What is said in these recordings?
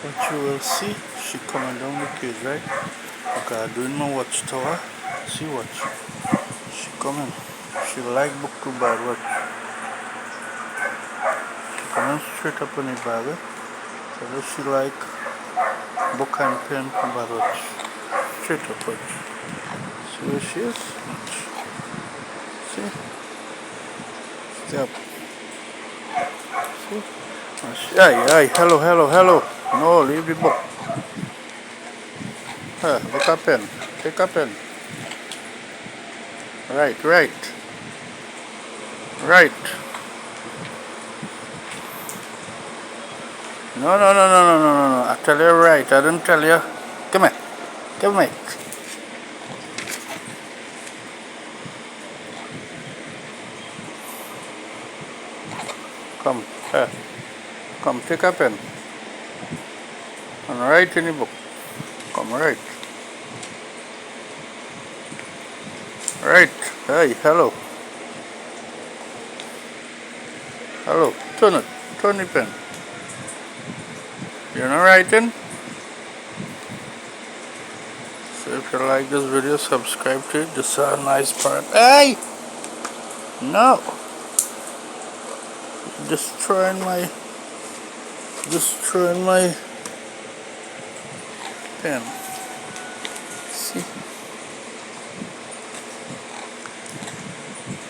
What you will see, she coming down the cage, right? Okay, I'm doing my watchtower. See what? She coming. She like book too bad. What? She coming straight up on the bag. So does she like book and pen too bad? Watch. Straight up, watch. See where she is? Watch. See? Step. See? Hey, hello, hello, hello. No, leave the book. Book a pen. Take a pen. Right, right. Right. No, no, no, no, no, no, no, no. I tell you right. I didn't tell you. Come here. Come here. Come. Here. Come, take a pen. And write in the book. Come, write. Right. Hey, hello. Hello. Turn it. Turn the pen. You're not writing? So if you like this video, subscribe to it. This is a nice part. Hey! No! Destroying my pen. See?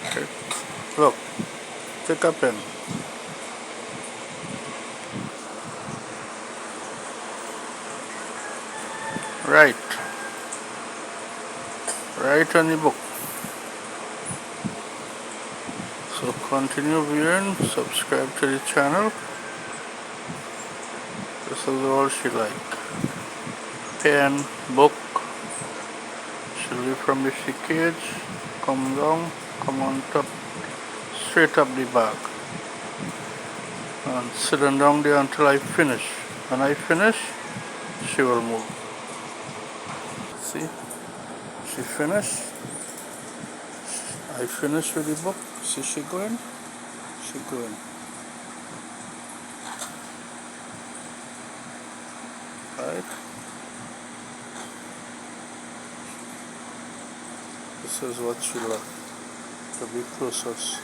Okay. Look. Take a pen. Right. Write on the book. So continue viewing, subscribe to the channel. This is all she like. Pen, book. She leave from the cage, come down, come on top, straight up the bag. And sit down there until I finish. When I finish, she will move. See? She finished. I finished with the book. See she going? She going. Right? This is what she loved. To be close to us.